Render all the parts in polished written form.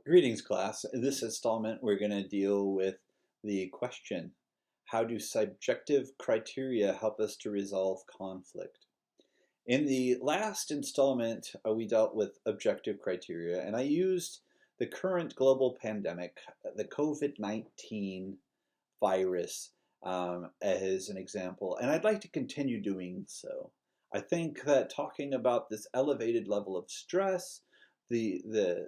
Greetings, class. In this installment, we're going to deal with the question, how do subjective criteria help us to resolve conflict? In the last installment, we dealt with objective criteria, and I used the current global pandemic, the COVID-19 virus, as an example, and I'd like to continue doing so. I think that talking about this elevated level of stress, the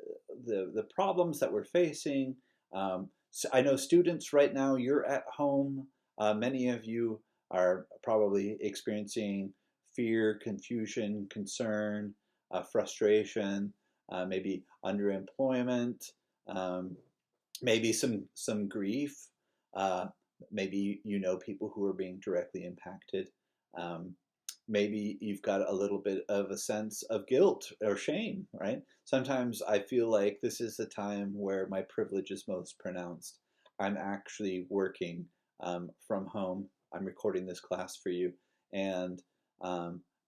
problems that we're facing. So I know students right now, you're at home. Many of you are probably experiencing fear, confusion, concern, frustration, maybe underemployment, maybe some grief. Maybe you know people who are being directly impacted. Maybe you've got a little bit of a sense of guilt or shame, right? Sometimes I feel like this is the time where my privilege is most pronounced. I'm actually working from home. I'm recording this class for you, and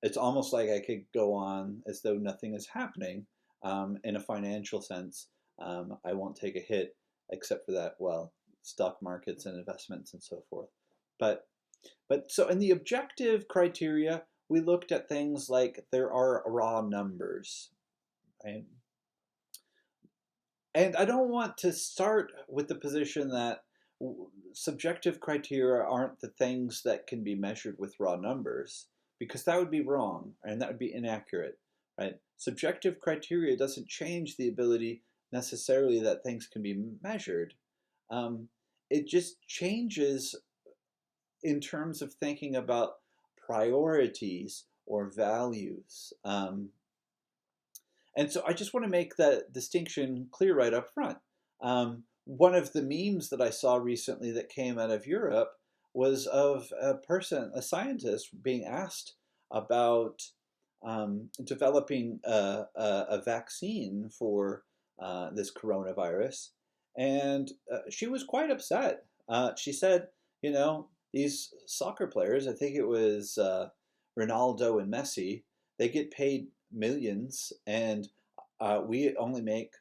it's almost like I could go on as though nothing is happening in a financial sense. I won't take a hit except for that, well, stock markets and investments and so forth. But so in the objective criteria, we looked at things like there are raw numbers, right? And I don't want to start with the position that subjective criteria aren't the things that can be measured with raw numbers, because that would be wrong and that would be inaccurate, right? Subjective criteria doesn't change the ability necessarily that things can be measured. It just changes in terms of thinking about priorities or values. And so I just want to make that distinction clear right up front. One of the memes that I saw recently that came out of Europe was of a scientist, being asked about developing a vaccine for this coronavirus. And she was quite upset. She said, you know, these soccer players, I think it was Ronaldo and Messi, they get paid millions, and we only make,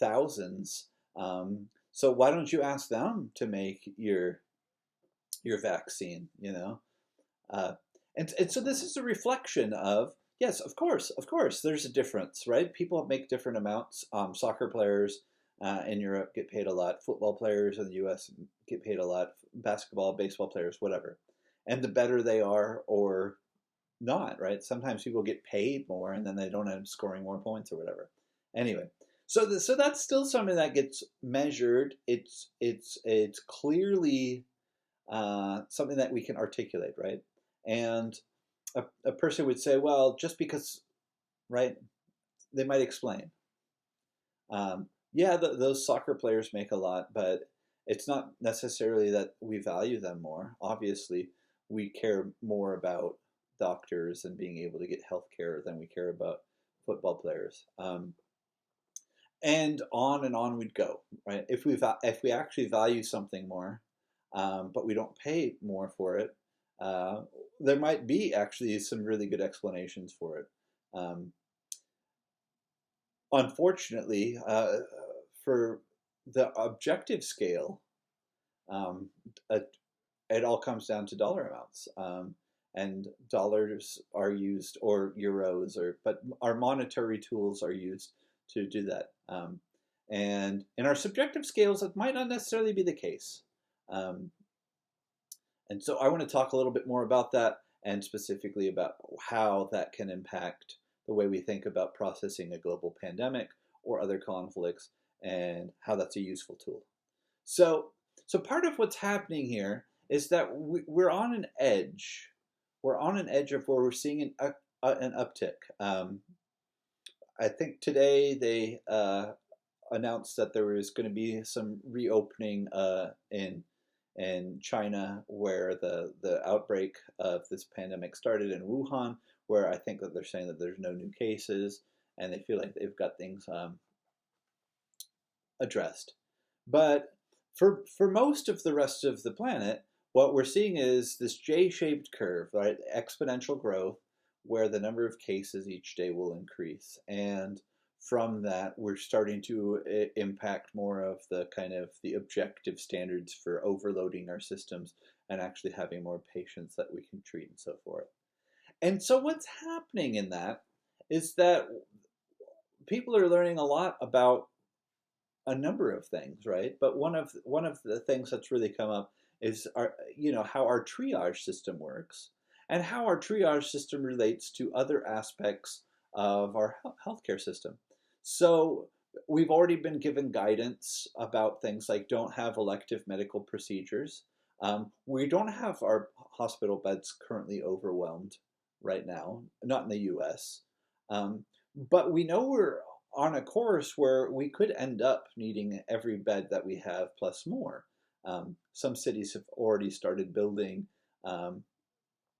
thousands. So why don't you ask them to make your vaccine? And so this is a reflection of, yes, of course, there's a difference, right? People make different amounts. Soccer players in Europe get paid a lot. Football players in the U.S. get paid a lot. Basketball, baseball players, whatever. And the better they are or not, right? Sometimes people get paid more and then they don't end up scoring more points or whatever. Anyway, so that's still something that gets measured. It's clearly something that we can articulate, right? And a person would say, well, just because, right? They might explain. Yeah, those soccer players make a lot, but it's not necessarily that we value them more. Obviously, we care more about doctors and being able to get health care than we care about football players. And on we'd go, right? If we actually value something more, but we don't pay more for it, there might be actually some really good explanations for it. Unfortunately, for the objective scale, it all comes down to dollar amounts. And dollars are used, or euros, but our monetary tools are used to do that. And in our subjective scales, it might not necessarily be the case. And so I want to talk a little bit more about that, and specifically about how that can impact the way we think about processing a global pandemic or other conflicts, and how that's a useful tool. So part of what's happening here is that we're on an edge. We're on an edge of where we're seeing an uptick. I think today they announced that there was going to be some reopening in China, where the outbreak of this pandemic started in Wuhan, where I think that they're saying that there's no new cases, and they feel like they've got things addressed. But for most of the rest of the planet, what we're seeing is this J-shaped curve, right? Exponential growth, where the number of cases each day will increase. And from that, we're starting to impact more of the kind of the objective standards for overloading our systems and actually having more patients that we can treat and so forth. And so what's happening in that is that people are learning a lot about a number of things, right? But one of the things that's really come up is our, how our triage system works and how our triage system relates to other aspects of our healthcare system. So we've already been given guidance about things like don't have elective medical procedures. We don't have our hospital beds currently overwhelmed right now, not in the US. But we know we're on a course where we could end up needing every bed that we have plus more. Some cities have already started building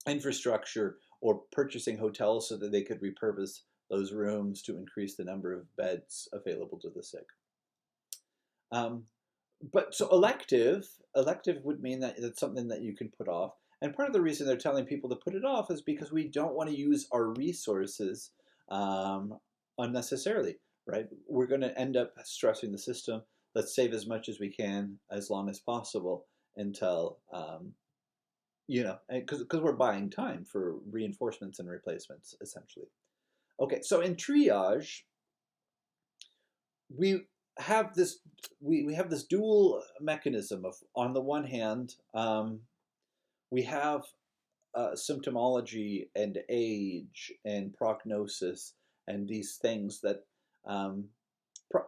infrastructure or purchasing hotels so that they could repurpose those rooms to increase the number of beds available to the sick. But so elective would mean that it's something that you can put off. And part of the reason they're telling people to put it off is because we don't want to use our resources unnecessarily, right? We're going to end up stressing the system. Let's save as much as we can as long as possible until, because we're buying time for reinforcements and replacements, essentially. Okay, so in triage, we have this we have this dual mechanism of, on the one hand, we have symptomology and age and prognosis and these things that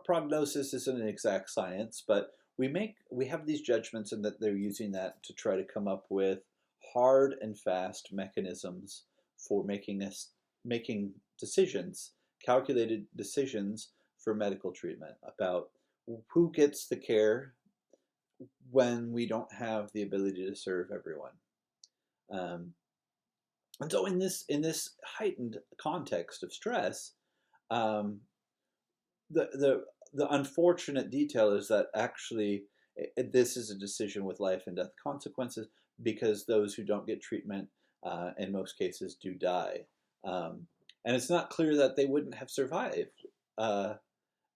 prognosis isn't an exact science, but we have these judgments and that they're using that to try to come up with hard and fast mechanisms for making decisions, calculated decisions for medical treatment about who gets the care when we don't have the ability to serve everyone. And so in this heightened context of stress, the unfortunate detail is that actually this is a decision with life and death consequences, because those who don't get treatment in most cases do die. And it's not clear that they wouldn't have survived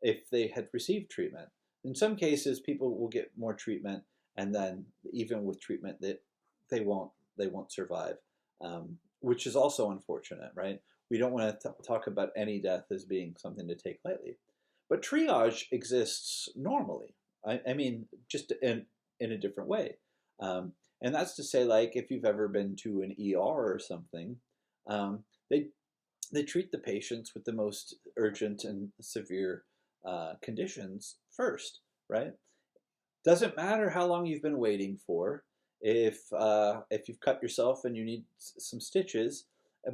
if they had received treatment. In some cases, people will get more treatment, and then even with treatment, they won't survive, which is also unfortunate, right? We don't want to talk about any death as being something to take lightly. But triage exists normally. I mean, just in a different way. And that's to say, like, if you've ever been to an ER or something, they treat the patients with the most urgent and severe conditions first, right? Doesn't matter how long you've been waiting for. If you've cut yourself and you need some stitches,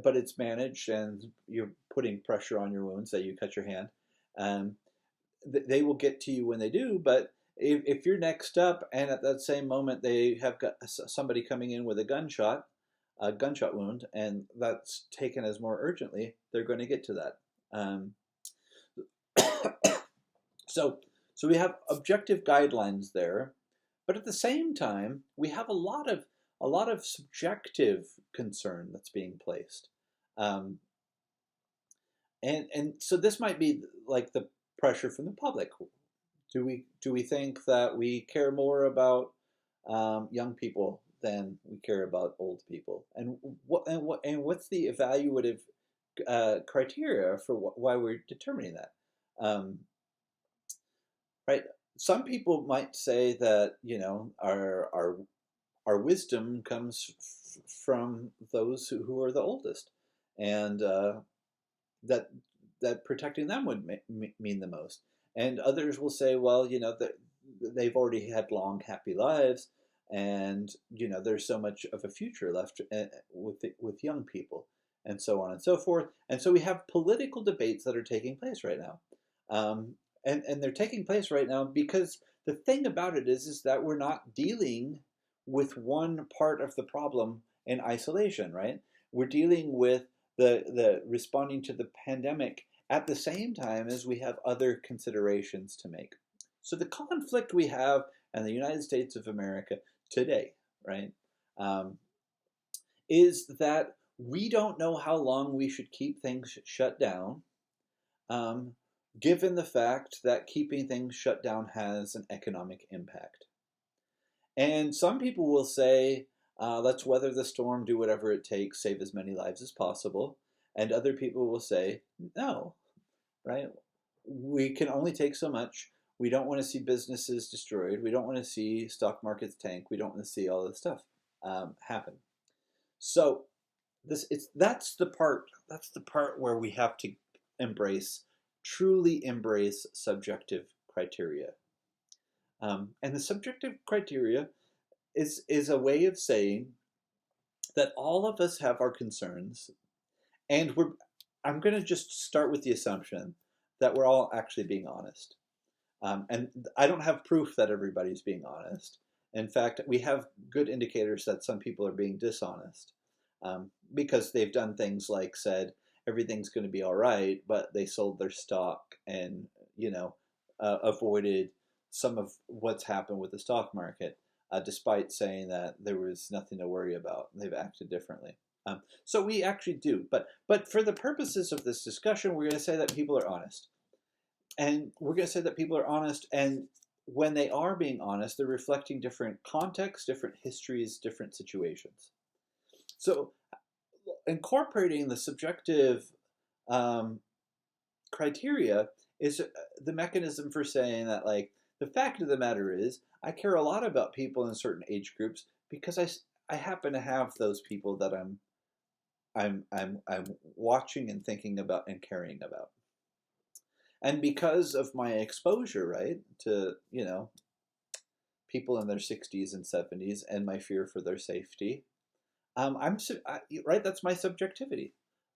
but it's managed and you're putting pressure on your wounds that you cut your hand, they will get to you when they do. But if you're next up and at that same moment they have got somebody coming in with a gunshot wound, and that's taken as more urgently, they're going to get to that. So we have objective guidelines there, but at the same time, we have a lot of subjective concern that's being placed, and so this might be like the pressure from the public. Do we think that we care more about young people than we care about old people? And what's the evaluative criteria for why we're determining that? Right? Some people might say that our wisdom comes from those who are the oldest, and that protecting them would mean the most. And others will say, well, that they've already had long, happy lives, and there's so much of a future left with young people, and so on and so forth. And so we have political debates that are taking place right now, and they're taking place right now because the thing about it is that we're not dealing with one part of the problem in isolation, right? We're dealing with the responding to the pandemic at the same time as we have other considerations to make. So the conflict we have in the United States of America today, right, is that we don't know how long we should keep things shut down. given the fact that keeping things shut down has an economic impact. And some people will say, let's weather the storm, do whatever it takes, save as many lives as possible. And other people will say, no, right? We can only take so much. We don't want to see businesses destroyed. We don't want to see stock markets tank. We don't want to see all this stuff happen. So that's the part where we have to truly embrace subjective criteria. And the subjective criteria is a way of saying that all of us have our concerns, and I'm going to just start with the assumption that we're all actually being honest. And I don't have proof that everybody's being honest. In fact, we have good indicators that some people are being dishonest because they've done things like said everything's going to be all right, but they sold their stock and avoided some of what's happened with the stock market, despite saying that there was nothing to worry about. They've acted differently. So we actually do, but for the purposes of this discussion, we're going to say that people are honest. And we're going to say that people are honest, and when they are being honest, they're reflecting different contexts, different histories, different situations. So incorporating the subjective criteria is the mechanism for saying that, like, the fact of the matter is, I care a lot about people in certain age groups because I happen to have those people that I'm watching and thinking about and caring about. And because of my exposure, right, to, people in their 60s and 70s and my fear for their safety, right, that's my subjectivity.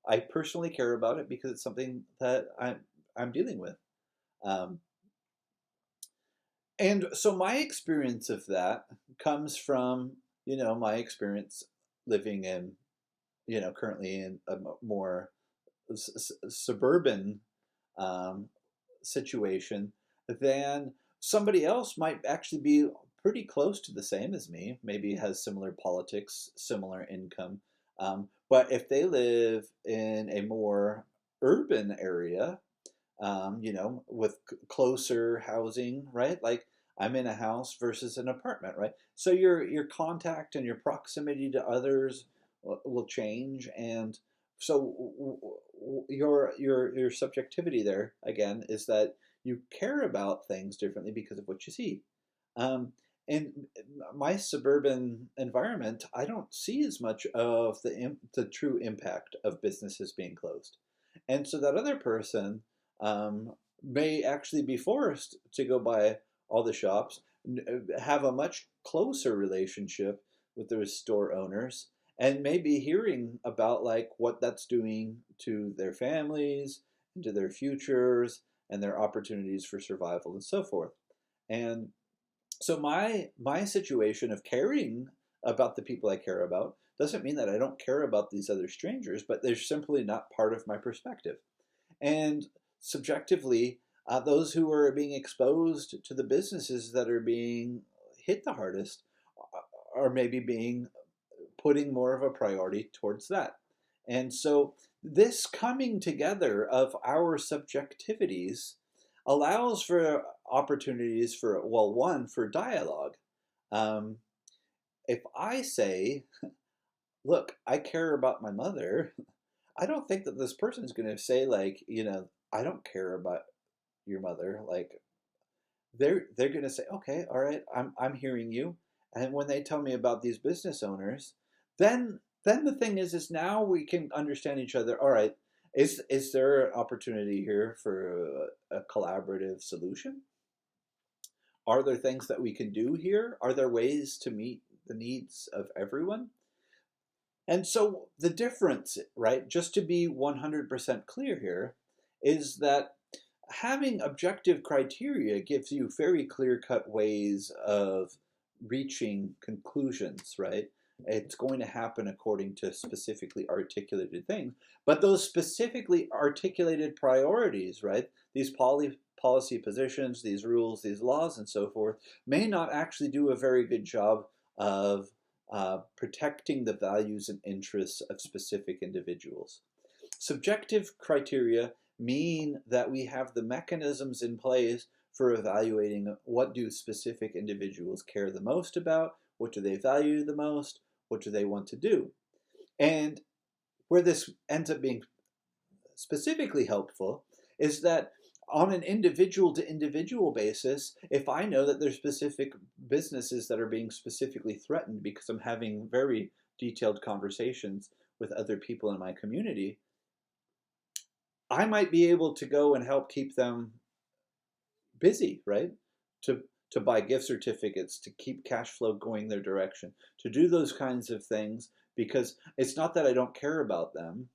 I personally care about it because it's something that I'm dealing with. And so my experience of that comes from, my experience living in, currently in a more suburban situation than somebody else might actually be pretty close to the same as me, maybe has similar politics, similar income. But if they live in a more urban area, with closer housing, right? Like I'm in a house versus an apartment, right? So your contact and your proximity to others will change, and so your subjectivity there again is that you care about things differently because of what you see. In my suburban environment, I don't see as much of the true impact of businesses being closed, and so that other person may actually be forced to go by all the shops, have a much closer relationship with the store owners, and maybe hearing about like what that's doing to their families, and to their futures, and their opportunities for survival and so forth. And so my situation of caring about the people I care about doesn't mean that I don't care about these other strangers, but they're simply not part of my perspective. And subjectively, those who are being exposed to the businesses that are being hit the hardest are maybe putting more of a priority towards that. And so this coming together of our subjectivities allows for opportunities for, well, one, for dialogue. Um, if I say, look, I care about my mother, I don't think that this person is going to say like, I don't care about your mother. Like they're going to say, okay, all right, I'm hearing you. And when they tell me about these business owners, then the thing is now we can understand each other. All right, is there an opportunity here for a collaborative solution? Are there things that we can do here? Are there ways to meet the needs of everyone? And so the difference, right, just to be 100% clear here, is that having objective criteria gives you very clear-cut ways of reaching conclusions, right? It's going to happen according to specifically articulated things. But those specifically articulated priorities, right, these policy positions, these rules, these laws, and so forth, may not actually do a very good job of protecting the values and interests of specific individuals. Subjective criteria mean that we have the mechanisms in place for evaluating what do specific individuals care the most about, what do they value the most, what do they want to do. And where this ends up being specifically helpful is that on an individual to individual basis, if I know that there's specific businesses that are being specifically threatened because I'm having very detailed conversations with other people in my community, I might be able to go and help keep them busy, right? To to buy gift certificates, to keep cash flow going their direction, to do those kinds of things, because it's not that I don't care about them.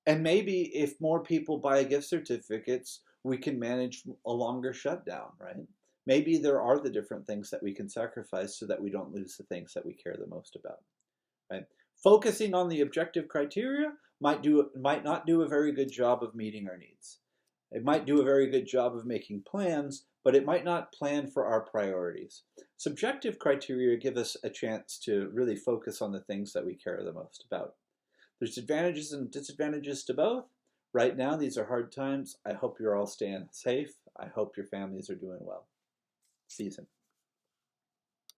And maybe if more people buy gift certificates, we can manage a longer shutdown, right? Maybe there are the different things that we can sacrifice so that we don't lose the things that we care the most about, right? Focusing on the objective criteria might not do a very good job of meeting our needs. It might do a very good job of making plans, but it might not plan for our priorities. Subjective criteria give us a chance to really focus on the things that we care the most about. There's advantages and disadvantages to both. Right now, these are hard times. I hope you're all staying safe. I hope your families are doing well. See you soon.